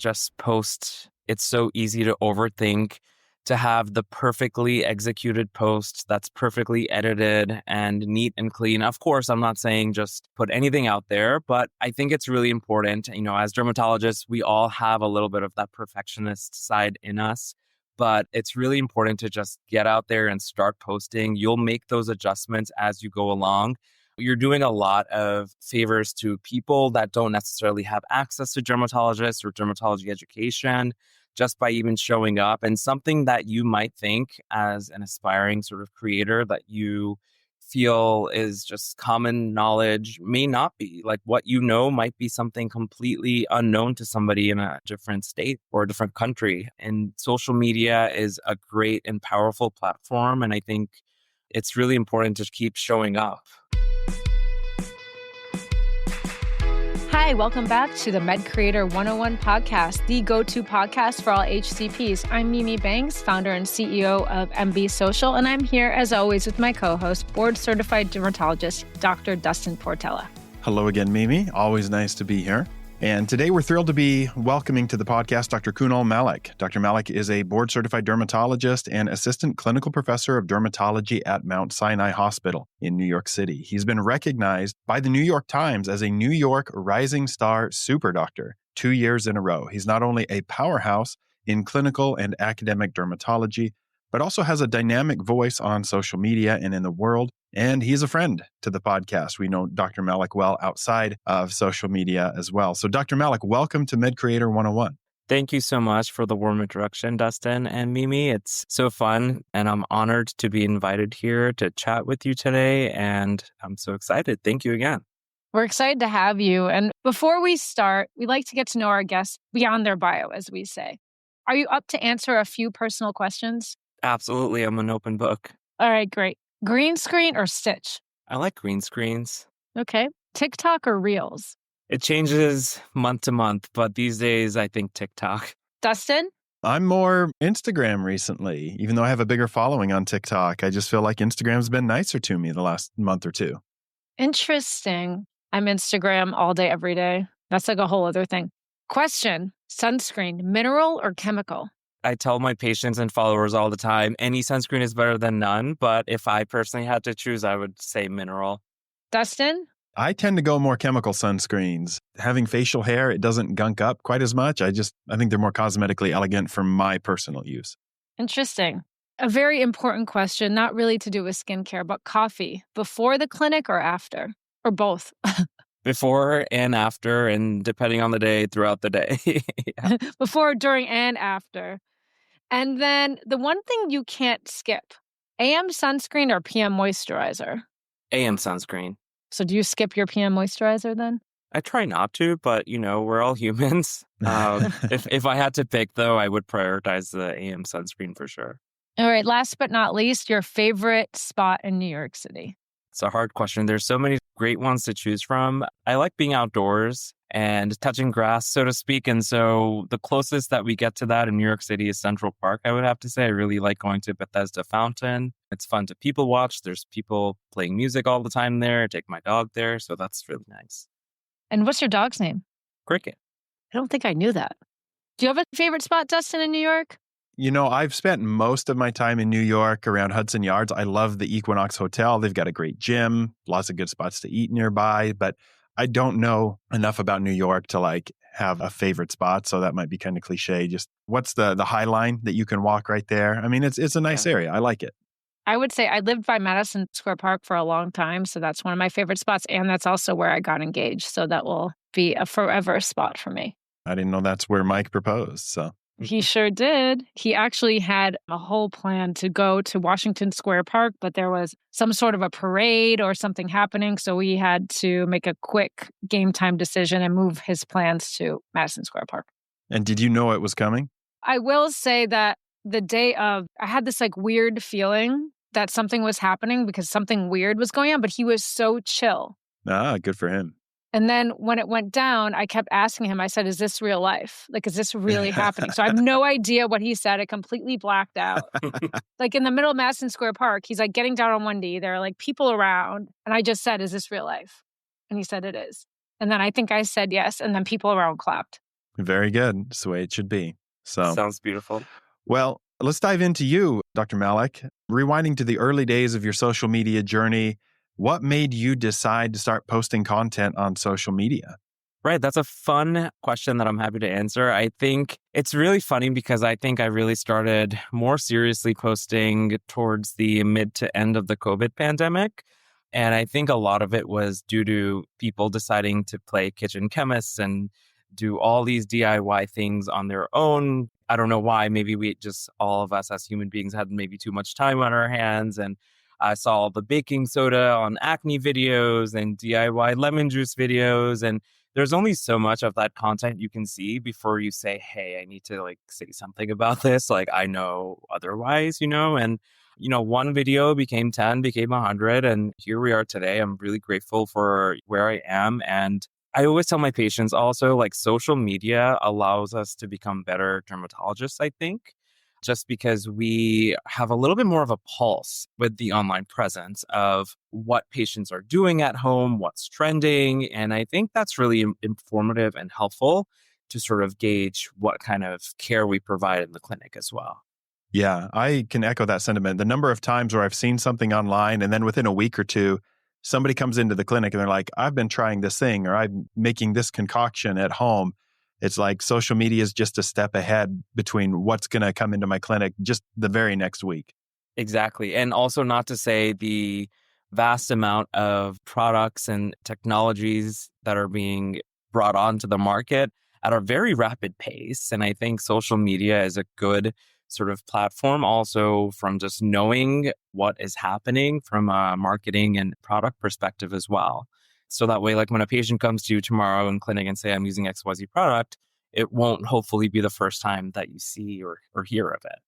just post. It's so easy to overthink, to have the perfectly executed post that's perfectly edited and neat and clean. Of course, I'm not saying just put anything out there, but I think it's really important. As dermatologists, we all have a little bit of that perfectionist side in us, but it's really important to just get out there and start posting. You'll make those adjustments as you go along. You're doing a lot of favors to people that don't necessarily have access to dermatologists or dermatology education, just by even showing up. And something that you might think as an aspiring sort of creator that you feel is just common knowledge may not be. Like what you know might be something completely unknown to somebody in a different state or a different country. And social media is a great and powerful platform. And I think it's really important to keep showing up. Hi, welcome back to the Med Creator 101 podcast, the go-to podcast for all HCPs. I'm Mimi Banks, founder and CEO of MB Social, and I'm here as always with my co-host, board-certified dermatologist, Dr. Dustin Portela. Hello again, Mimi. Always nice to be here. And today we're thrilled to be welcoming to the podcast Dr. Kunal Malik. Dr. Malik is a board-certified dermatologist and assistant clinical professor of dermatology at Mount Sinai Hospital in New York City. He's been recognized by the New York Times as a New York Rising Star Super Doctor 2 years in a row. He's not only a powerhouse in clinical and academic dermatology, but also has a dynamic voice on social media and in the world. And he's a friend to the podcast. We know Dr. Malik well outside of social media as well. So Dr. Malik, welcome to Med Creator 101. Thank you so much for the warm introduction, Dustin and Mimi. It's so fun, and I'm honored to be invited here to chat with you today, and I'm so excited. Thank you again. We're excited to have you. And before we start, we like to get to know our guests beyond their bio, as we say. Are you up to answer a few personal questions? Absolutely. I'm an open book. All right, great. Green screen or stitch? I like green screens. Okay. TikTok or Reels? It changes month to month, but these days I think TikTok. Dustin? I'm more Instagram recently, even though I have a bigger following on TikTok. I just feel like Instagram's been nicer to me the last month or two. Interesting. I'm Instagram all day, every day. That's like a whole other thing. Question, sunscreen, mineral or chemical? I tell my patients and followers all the time, any sunscreen is better than none. But if I personally had to choose, I would say mineral. Dustin? I tend to go more chemical sunscreens. Having facial hair, it doesn't gunk up quite as much. I think they're more cosmetically elegant for my personal use. Interesting. A very important question, not really to do with skincare, but coffee, before the clinic or after? Or both? Before and after, and depending on the day, throughout the day. Yeah. Before, during, and after. And then the one thing you can't skip, AM sunscreen or PM moisturizer? AM sunscreen. So do you skip your PM moisturizer then? I try not to, but we're all humans. If I had to pick, though, I would prioritize the AM sunscreen for sure. All right. Last but not least, your favorite spot in New York City? It's a hard question. There's so many great ones to choose from. I like being outdoors and touching grass, so to speak. And so the closest that we get to that in New York City is Central Park, I would have to say. I really like going to Bethesda Fountain. It's fun to people watch. There's people playing music all the time there. I take my dog there. So that's really nice. And what's your dog's name? Cricket. I don't think I knew that. Do you have a favorite spot, Dustin, in New York? I've spent most of my time in New York around Hudson Yards. I love the Equinox Hotel. They've got a great gym, lots of good spots to eat nearby, but I don't know enough about New York to have a favorite spot. So that might be kind of cliche. Just what's the High Line that you can walk right there? I mean, it's a nice area. I like it. I would say I lived by Madison Square Park for a long time. So that's one of my favorite spots. And that's also where I got engaged. So that will be a forever spot for me. I didn't know that's where Mike proposed. So he sure did. He actually had a whole plan to go to Washington Square Park, but there was some sort of a parade or something happening. So we had to make a quick game time decision and move his plans to Madison Square Park. And did you know it was coming? I will say that the day of, I had this weird feeling that something was happening because something weird was going on, but he was so chill. Ah, good for him. And then when it went down, I kept asking him, I said, is this real life? Is this really happening? So I have no idea what he said. I completely blacked out. In the middle of Madison Square Park, he's getting down on one knee. There are people around. And I just said, is this real life? And he said, it is. And then I think I said yes. And then people around clapped. Very good. That's the way it should be. So, Sounds beautiful. well, let's dive into you, Dr. Malik. Rewinding to the early days of your social media journey, what made you decide to start posting content on social media? Right. That's a fun question that I'm happy to answer. I think it's really funny because I think I really started more seriously posting towards the mid to end of the COVID pandemic. And I think a lot of it was due to people deciding to play kitchen chemists and do all these DIY things on their own. I don't know why. Maybe we just, all of us as human beings, had maybe too much time on our hands. And I saw all the baking soda on acne videos and DIY lemon juice videos. And there's only so much of that content you can see before you say, hey, I need to say something about this. Like, I know otherwise, and one video became 10, became 100, and here we are today. I'm really grateful for where I am. And I always tell my patients also, social media allows us to become better dermatologists, I think, just because we have a little bit more of a pulse with the online presence of what patients are doing at home, what's trending. And I think that's really informative and helpful to sort of gauge what kind of care we provide in the clinic as well. Yeah, I can echo that sentiment. The number of times where I've seen something online and then within a week or two, somebody comes into the clinic and they're like, I've been trying this thing or I'm making this concoction at home. It's like social media is just a step ahead between what's going to come into my clinic just the very next week. Exactly. And also not to say the vast amount of products and technologies that are being brought onto the market at a very rapid pace. And I think social media is a good sort of platform also from just knowing what is happening from a marketing and product perspective as well. So that way, when a patient comes to you tomorrow in clinic and say, I'm using XYZ product, it won't hopefully be the first time that you see or hear of it.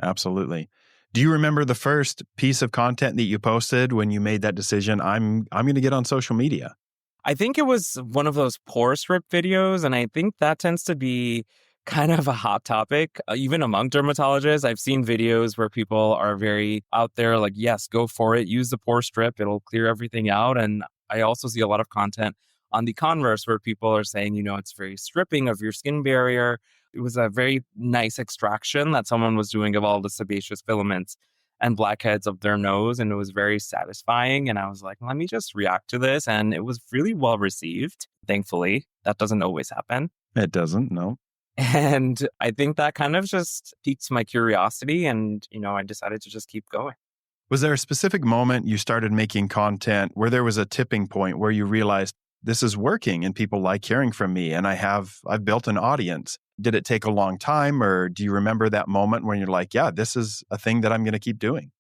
Absolutely. Do you remember the first piece of content that you posted when you made that decision? I'm going to get on social media. I think it was one of those pore strip videos. And I think that tends to be kind of a hot topic, even among dermatologists. I've seen videos where people are very out there yes, go for it. Use the pore strip. It'll clear everything out. And I also see a lot of content on the converse where people are saying, it's very stripping of your skin barrier. It was a very nice extraction that someone was doing of all the sebaceous filaments and blackheads of their nose. And it was very satisfying. And I was like, let me just react to this. And it was really well received. Thankfully, that doesn't always happen. It doesn't, no. And I think that kind of just piqued my curiosity. And, I decided to just keep going. Was there a specific moment you started making content where there was a tipping point where you realized this is working and people like hearing from me and I've built an audience? Did it take a long time or do you remember that moment when you're like, yeah, this is a thing that I'm going to keep doing?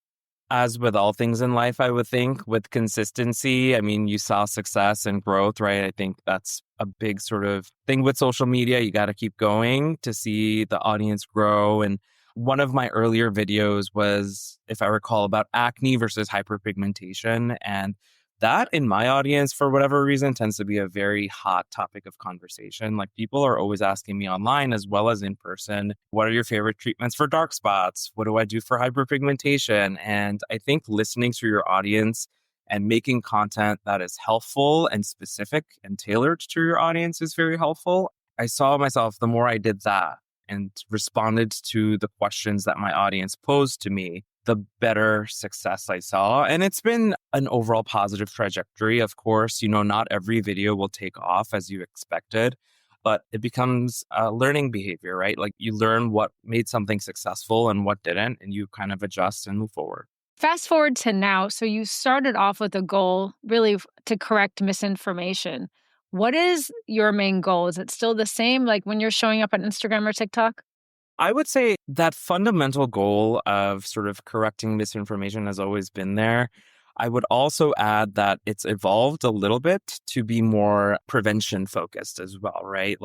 As with all things in life, I would think with consistency, I mean, you saw success and growth, right? I think that's a big sort of thing with social media. You got to keep going to see the audience grow. And one of my earlier videos was, if I recall, about acne versus hyperpigmentation. And that in my audience, for whatever reason, tends to be a very hot topic of conversation. People are always asking me online as well as in person, what are your favorite treatments for dark spots? What do I do for hyperpigmentation? And I think listening to your audience and making content that is helpful and specific and tailored to your audience is very helpful. I saw myself, the more I did that and responded to the questions that my audience posed to me, the better success I saw. And it's been an overall positive trajectory. Of course, not every video will take off as you expected, but it becomes a learning behavior, right? You learn what made something successful and what didn't, and you kind of adjust and move forward. Fast forward to now. So you started off with a goal really to correct misinformation. What is your main goal? Is it still the same when you're showing up on Instagram or TikTok? I would say that fundamental goal of sort of correcting misinformation has always been there. I would also add that it's evolved a little bit to be more prevention focused as well, right?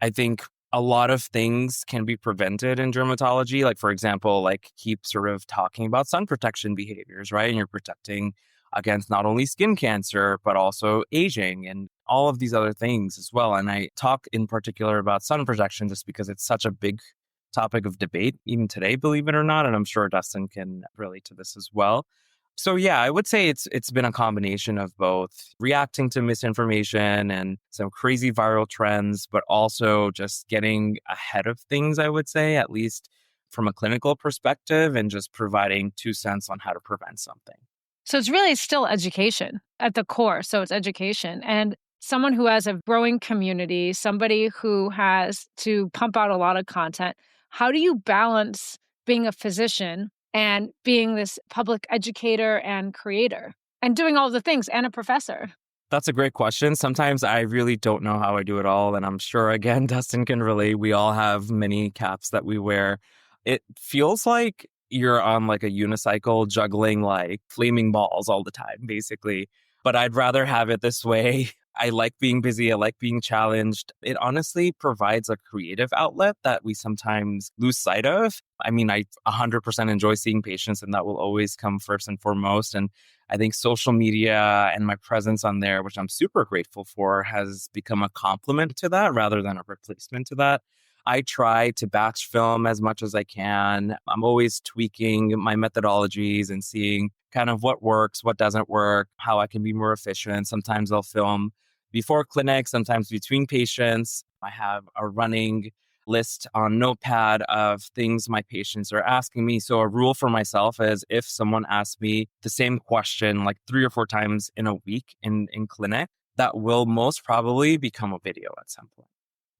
I think a lot of things can be prevented in dermatology. For example, keep sort of talking about sun protection behaviors, right? And you're protecting against not only skin cancer, but also aging and all of these other things as well. And I talk in particular about sun protection just because it's such a big topic of debate even today, believe it or not. And I'm sure Dustin can relate to this as well. So yeah, I would say it's been a combination of both reacting to misinformation and some crazy viral trends, but also just getting ahead of things, I would say, at least from a clinical perspective, and just providing 2 cents on how to prevent something. So it's really still education at the core. So it's education. And someone who has a growing community, somebody who has to pump out a lot of content, how do you balance being a physician and being this public educator and creator and doing all the things and a professor? That's a great question. Sometimes I really don't know how I do it all. And I'm sure, again, Dustin can relate. We all have many caps that we wear. It feels like you're on like a unicycle juggling like flaming balls all the time, basically. But I'd rather have it this way. I like being busy. I like being challenged. It honestly provides a creative outlet that we sometimes lose sight of. I mean, I 100% enjoy seeing patients, and that will always come first and foremost. And I think social media and my presence on there, which I'm super grateful for, has become a complement to that rather than a replacement to that. I try to batch film as much as I can. I'm always tweaking my methodologies and seeing kind of what works, what doesn't work, how I can be more efficient. Sometimes I'll film before clinic, sometimes between patients. I have a running list on Notepad of things my patients are asking me. So a rule for myself is if someone asks me the same question like 3 or 4 times in a week in clinic, that will most probably become a video at some point.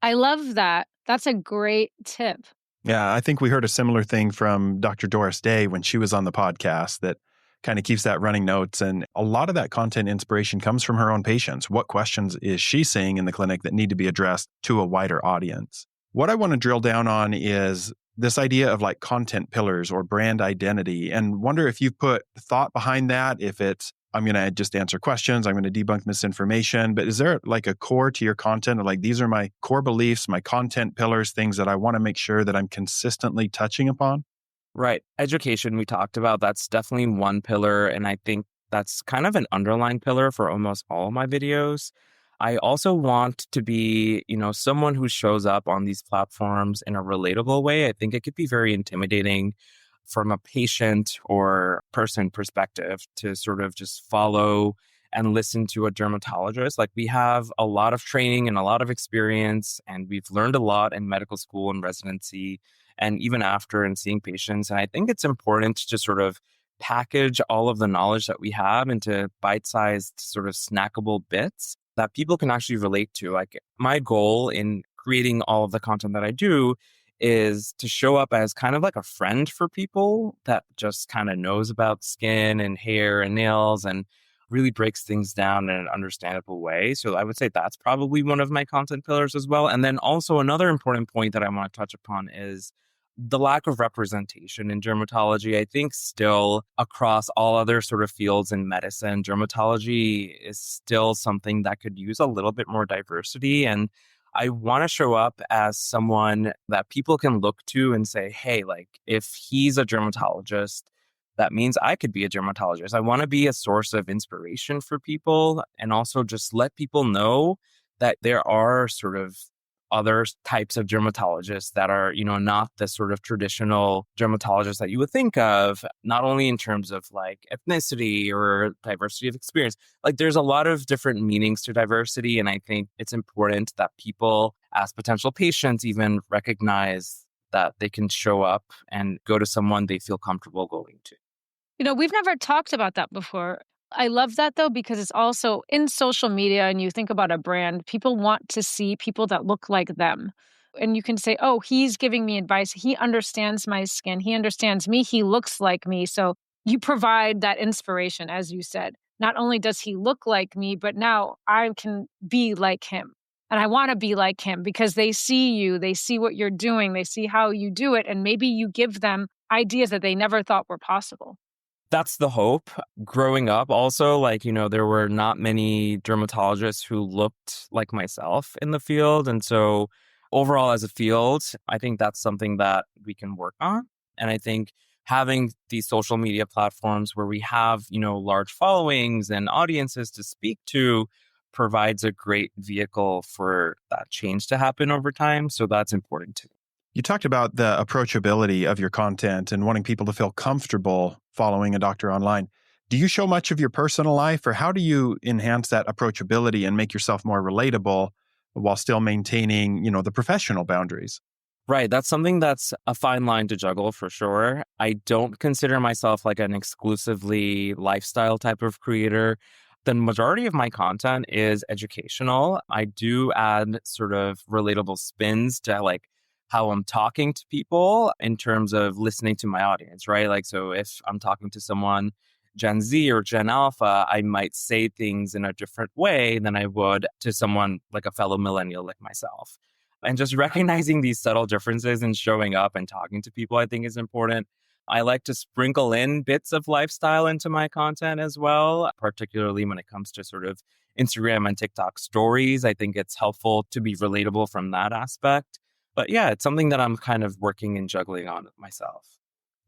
I love that. That's a great tip. Yeah, I think we heard a similar thing from Dr. Doris Day when she was on the podcast that kind of keeps that running notes. And a lot of that content inspiration comes from her own patients. What questions is she seeing in the clinic that need to be addressed to a wider audience? What I want to drill down on is this idea of like content pillars or brand identity, and wonder if you've put thought behind that, if it's I'm going to just answer questions, I'm going to debunk misinformation, but is there like a core to your content of like, these are my core beliefs, my content pillars, things that I want to make sure that I'm consistently touching upon? Right. Education, we talked about, that's definitely one pillar. And I think that's kind of an underlying pillar for almost all of my videos. I also want to be, someone who shows up on these platforms in a relatable way. I think it could be very intimidating from a patient or person perspective to sort of just follow and listen to a dermatologist. Like, we have a lot of training and a lot of experience, and we've learned a lot in medical school and residency and even after and seeing patients. And I think it's important to sort of package all of the knowledge that we have into bite-sized sort of snackable bits that people can actually relate to. Like, my goal in creating all of the content that I do is to show up as kind of like a friend for people that just kind of knows about skin and hair and nails and really breaks things down in an understandable way. So I would say that's probably one of my content pillars as well. And then also another important point that I want to touch upon is the lack of representation in dermatology. I think still across all other sort of fields in medicine, dermatology is still something that could use a little bit more diversity. And I want to show up as someone that people can look to and say, hey, like, if he's a dermatologist, that means I could be a dermatologist. I want to be a source of inspiration for people, and also just let people know that there are sort of other types of dermatologists that are, not the sort of traditional dermatologists that you would think of, not only in terms of like ethnicity or diversity of experience. Like, there's a lot of different meanings to diversity. And I think it's important that people, as potential patients, even recognize that they can show up and go to someone they feel comfortable going to. We've never talked about that before. I love that, though, because it's also in social media, and you think about a brand, people want to see people that look like them. And you can say, oh, he's giving me advice. He understands my skin. He understands me. He looks like me. So you provide that inspiration, as you said. Not only does he look like me, but now I can be like him. And I want to be like him because they see you. They see what you're doing. They see how you do it. And maybe you give them ideas that they never thought were possible. That's the hope. Growing up, also, there were not many dermatologists who looked like myself in the field. And so overall, as a field, I think that's something that we can work on. And I think having these social media platforms where we have, large followings and audiences to speak to provides a great vehicle for that change to happen over time. So that's important too. You talked about the approachability of your content and wanting people to feel comfortable following a doctor online. Do you show much of your personal life, or how do you enhance that approachability and make yourself more relatable while still maintaining, the professional boundaries? Right. That's something that's a fine line to juggle for sure. I don't consider myself like an exclusively lifestyle type of creator. The majority of my content is educational. I do add sort of relatable spins to like how I'm talking to people in terms of listening to my audience, right? Like, so if I'm talking to someone Gen Z or Gen Alpha, I might say things in a different way than I would to someone like a fellow millennial like myself. And just recognizing these subtle differences and showing up and talking to people, I think is important. I like to sprinkle in bits of lifestyle into my content as well, particularly when it comes to sort of Instagram and TikTok stories. I think it's helpful to be relatable from that aspect. But yeah, it's something that I'm kind of working and juggling on myself.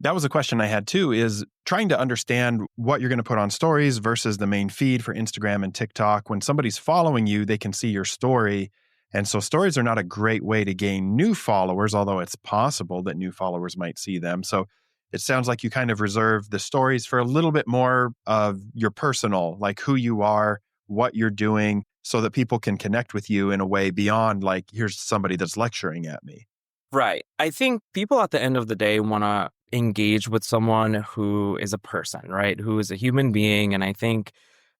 That was a question I had too, is trying to understand what you're going to put on stories versus the main feed for Instagram and TikTok. When somebody's following you, they can see your story. And so stories are not a great way to gain new followers, although it's possible that new followers might see them. So it sounds like you kind of reserve the stories for a little bit more of your personal, like who you are, what you're doing, so that people can connect with you in a way beyond like, here's somebody that's lecturing at me. Right. I think people at the end of the day want to engage with someone who is a person, right? Who is a human being. And I think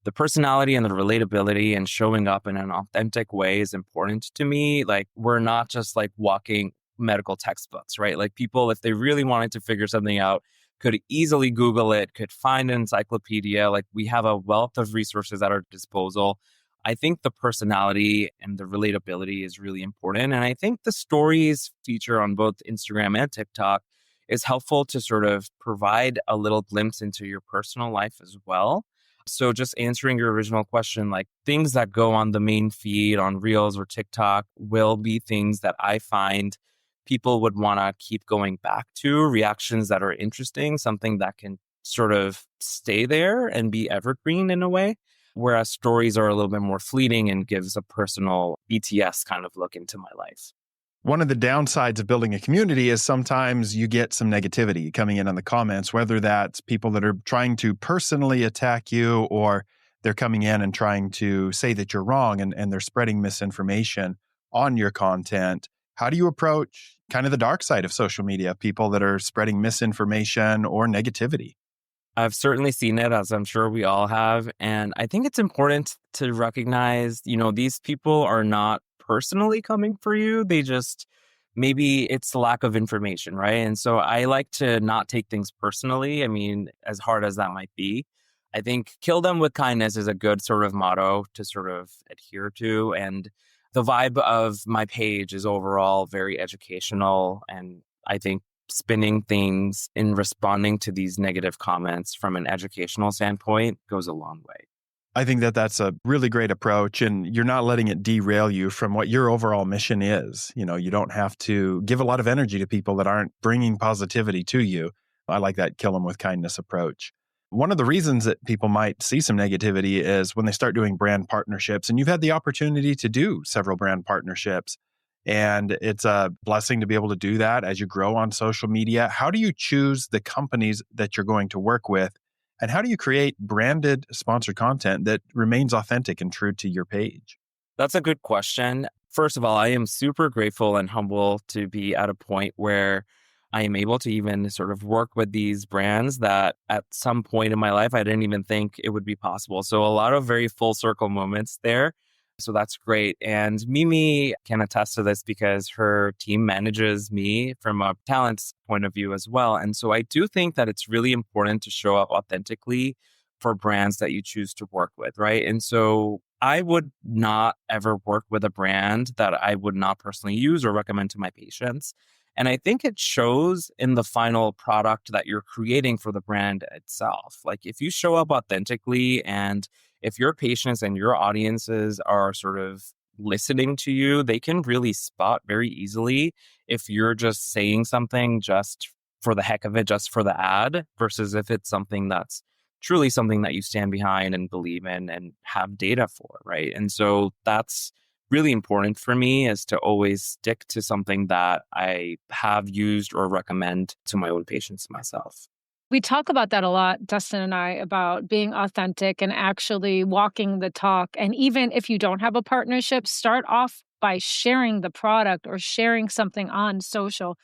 the personality and the relatability and showing up in an authentic way is important to me. Like, we're not just like walking medical textbooks, right? Like, people, if they really wanted to figure something out, could easily Google it, could find an encyclopedia. Like, we have a wealth of resources at our disposal. I think the personality and the relatability is really important. And I think the stories feature on both Instagram and TikTok is helpful to sort of provide a little glimpse into your personal life as well. So just answering your original question, like things that go on the main feed on Reels or TikTok will be things that I find people would want to keep going back to, reactions that are interesting, something that can sort of stay there and be evergreen in a way. Whereas stories are a little bit more fleeting and gives a personal BTS kind of look into my life. One of the downsides of building a community is sometimes you get some negativity coming in on the comments, whether that's people that are trying to personally attack you or they're coming in and trying to say that you're wrong and they're spreading misinformation on your content. How do you approach kind of the dark side of social media, people that are spreading misinformation or negativity? I've certainly seen it, as I'm sure we all have. And I think it's important to recognize, these people are not personally coming for you. They just, maybe it's lack of information, right? And so I like to not take things personally. I mean, as hard as that might be, I think kill them with kindness is a good sort of motto to sort of adhere to. And the vibe of my page is overall very educational. And I think spinning things in responding to these negative comments from an educational standpoint goes a long way. I think that that's a really great approach, and you're not letting it derail you from what your overall mission is. You don't have to give a lot of energy to people that aren't bringing positivity to you. I like that kill them with kindness approach. One of the reasons that people might see some negativity is when they start doing brand partnerships, and you've had the opportunity to do several brand partnerships. And it's a blessing to be able to do that as you grow on social media. How do you choose the companies that you're going to work with? And how do you create branded sponsored content that remains authentic and true to your page? That's a good question. First of all, I am super grateful and humble to be at a point where I am able to even sort of work with these brands that at some point in my life, I didn't even think it would be possible. So a lot of very full circle moments there. So that's great. And Mimi can attest to this because her team manages me from a talent point of view as well. And so I do think that it's really important to show up authentically for brands that you choose to work with, right? And so I would not ever work with a brand that I would not personally use or recommend to my patients. And I think it shows in the final product that you're creating for the brand itself. Like if you show up authentically and if your patients and your audiences are sort of listening to you, they can really spot very easily if you're just saying something just for the heck of it, just for the ad, versus if it's something that's truly something that you stand behind and believe in and have data for, right? And so that's really important for me, is to always stick to something that I have used or recommend to my own patients myself. We talk about that a lot, Dustin and I, about being authentic and actually walking the talk. And even if you don't have a partnership, start off by sharing the product or sharing something on social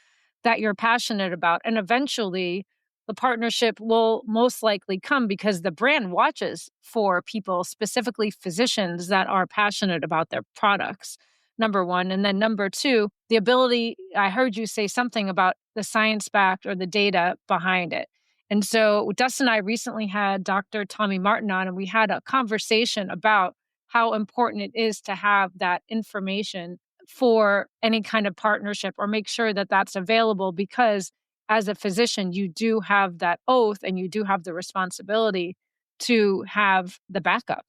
that you're passionate about. And eventually, the partnership will most likely come because the brand watches for people, specifically physicians that are passionate about their products. Number one. And then number two, the ability, I heard you say something about the science backed or the data behind it. And so Dustin and I recently had Dr. Tommy Martin on, and we had a conversation about how important it is to have that information for any kind of partnership or make sure that that's available because as a physician, you do have that oath and you do have the responsibility to have the backup.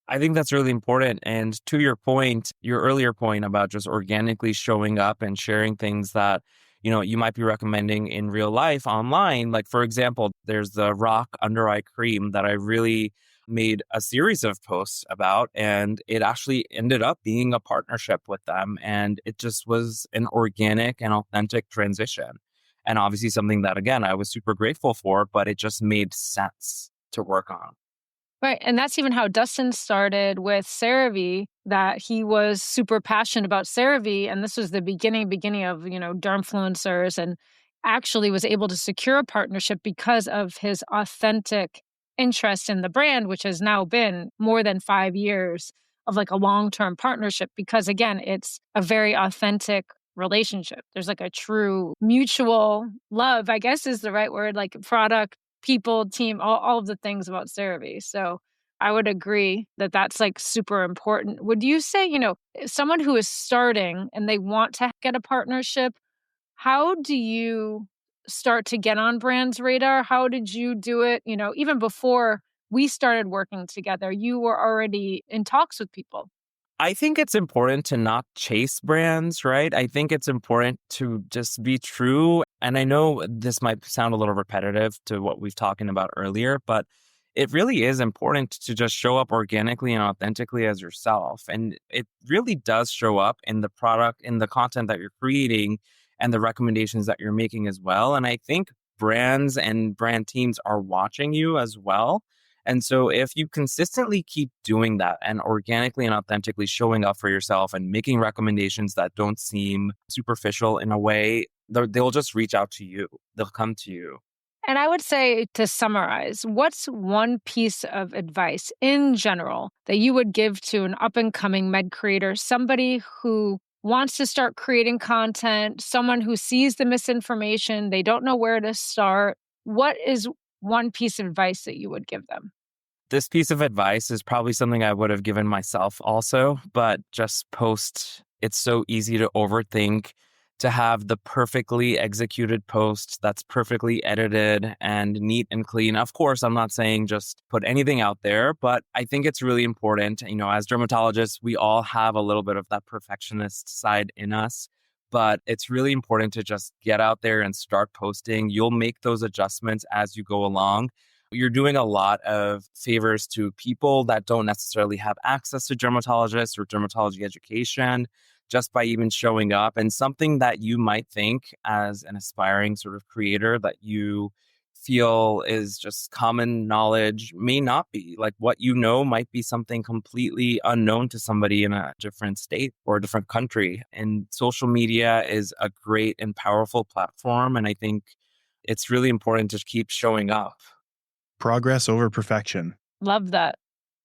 I think that's really important. And to your point, your earlier point about just organically showing up and sharing things that, you might be recommending in real life online. Like, for example, there's the Rock under eye cream that I really made a series of posts about, and it actually ended up being a partnership with them. And it just was an organic and authentic transition. And obviously something that, again, I was super grateful for, but it just made sense to work on. Right. And that's even how Dustin started with CeraVe, that he was super passionate about CeraVe. And this was the beginning of, dermfluencers, and actually was able to secure a partnership because of his authentic interest in the brand, which has now been more than 5 years of like a long-term partnership. Because again, it's a very authentic relationship. There's like a true mutual love, I guess is the right word, like product, people, team, all of the things about CeraVe. So I would agree that that's like super important. Would you say, someone who is starting and they want to get a partnership, how do you start to get on brands' radar? How did you do it? Even before we started working together, you were already in talks with people. I think it's important to not chase brands, right? I think it's important to just be true. And I know this might sound a little repetitive to what we've talking about earlier, but it really is important to just show up organically and authentically as yourself. And it really does show up in the product, in the content that you're creating, and the recommendations that you're making as well. And I think brands and brand teams are watching you as well. And so if you consistently keep doing that and organically and authentically showing up for yourself and making recommendations that don't seem superficial in a way, they'll just reach out to you. They'll come to you. And I would say, to summarize, what's one piece of advice in general that you would give to an up and coming med creator, somebody who wants to start creating content, someone who sees the misinformation, they don't know where to start? What is one piece of advice that you would give them? This piece of advice is probably something I would have given myself also, but just post. It's so easy to overthink, to have the perfectly executed post that's perfectly edited and neat and clean. Of course, I'm not saying just put anything out there, but I think it's really important. As dermatologists, we all have a little bit of that perfectionist side in us, but it's really important to just get out there and start posting. You'll make those adjustments as you go along. You're doing a lot of favors to people that don't necessarily have access to dermatologists or dermatology education, just by even showing up. And something that you might think as an aspiring sort of creator that you feel is just common knowledge may not be. Like, what might be something completely unknown to somebody in a different state or a different country. And social media is a great and powerful platform. And I think it's really important to keep showing up. Progress over perfection. Love that.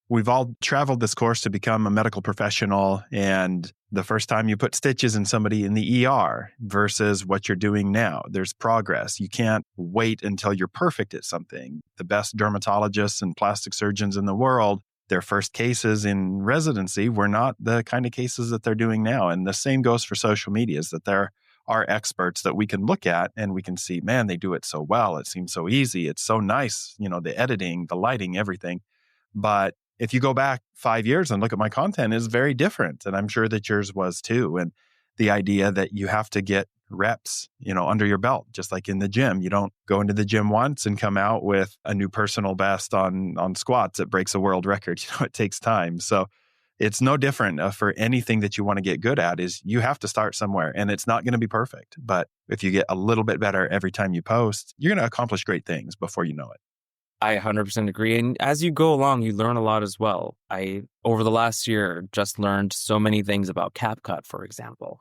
We've all traveled this course to become a medical professional, and the first time you put stitches in somebody in the ER versus what you're doing now, there's progress. You can't wait until you're perfect at something. The best dermatologists and plastic surgeons in the world, their first cases in residency were not the kind of cases that they're doing now. And the same goes for social media, is that there are experts that we can look at and we can see, man, they do it so well. It seems so easy. It's so nice, the editing, the lighting, everything. But if you go back 5 years and look at my content, is very different. And I'm sure that yours was too. And the idea that you have to get reps, under your belt, just like in the gym. You don't go into the gym once and come out with a new personal best on squats that breaks a world record. It takes time. So it's no different for anything that you want to get good at. Is you have to start somewhere, and it's not going to be perfect. But if you get a little bit better every time you post, you're going to accomplish great things before you know it. I 100% agree. And as you go along, you learn a lot as well. Over the last year, just learned so many things about CapCut, for example.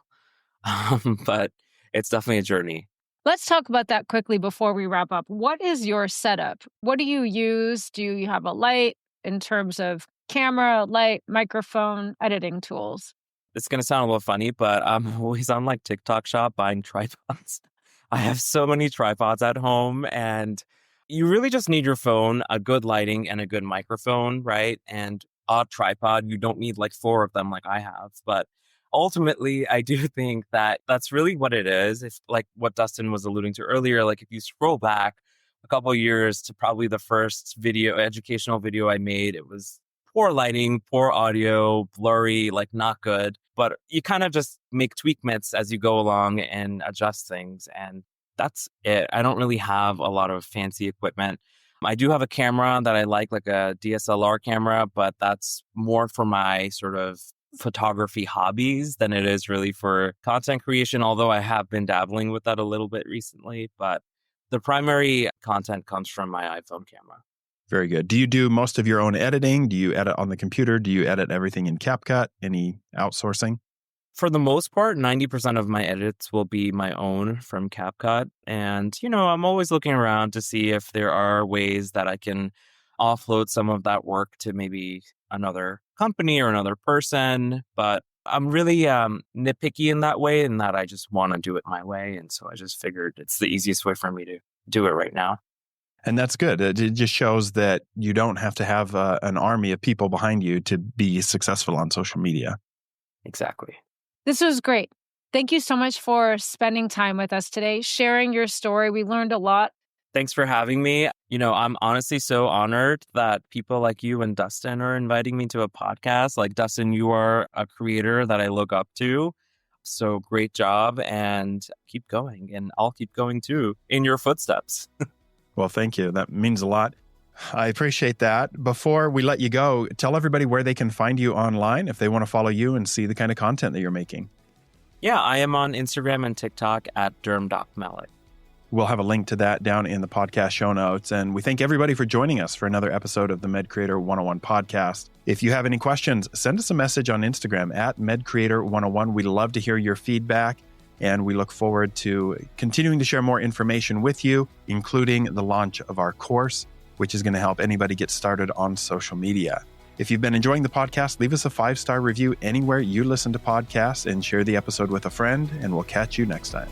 But it's definitely a journey. Let's talk about that quickly before we wrap up. What is your setup? What do you use? Do you have a light in terms of camera, light, microphone, editing tools? It's going to sound a little funny, but I'm always on like TikTok shop buying tripods. I have so many tripods at home, and you really just need your phone, a good lighting, and a good microphone, right? And a tripod. You don't need like 4 of them like I have. But ultimately, I do think that that's really what it is. If like what Dustin was alluding to earlier, like if you scroll back a couple of years to probably the first educational video I made, it was poor lighting, poor audio, blurry, like not good. But you kind of just make tweakments as you go along and adjust things. And that's it. I don't really have a lot of fancy equipment. I do have a camera that I like a DSLR camera, but that's more for my sort of photography hobbies than it is really for content creation, although I have been dabbling with that a little bit recently. But the primary content comes from my iPhone camera. Very good. Do you do most of your own editing? Do you edit on the computer? Do you edit everything in CapCut? Any outsourcing? For the most part, 90% of my edits will be my own from CapCut. And, I'm always looking around to see if there are ways that I can offload some of that work to maybe another company or another person. But I'm really nitpicky in that way, in that I just want to do it my way. And so I just figured it's the easiest way for me to do it right now. And that's good. It just shows that you don't have to have an army of people behind you to be successful on social media. Exactly. This was great. Thank you so much for spending time with us today, sharing your story. We learned a lot. Thanks for having me. I'm honestly so honored that people like you and Dustin are inviting me to a podcast. Like Dustin, you are a creator that I look up to. So great job, and keep going. And I'll keep going too in your footsteps. Well, thank you. That means a lot. I appreciate that. Before we let you go, tell everybody where they can find you online if they want to follow you and see the kind of content that you're making. Yeah, I am on Instagram and TikTok at derm.malik. We'll have a link to that down in the podcast show notes. And we thank everybody for joining us for another episode of the Med Creator 101 podcast. If you have any questions, send us a message on Instagram at MedCreator101. We'd love to hear your feedback. And we look forward to continuing to share more information with you, including the launch of our course, which is going to help anybody get started on social media. If you've been enjoying the podcast, leave us a 5-star review anywhere you listen to podcasts and share the episode with a friend, and we'll catch you next time.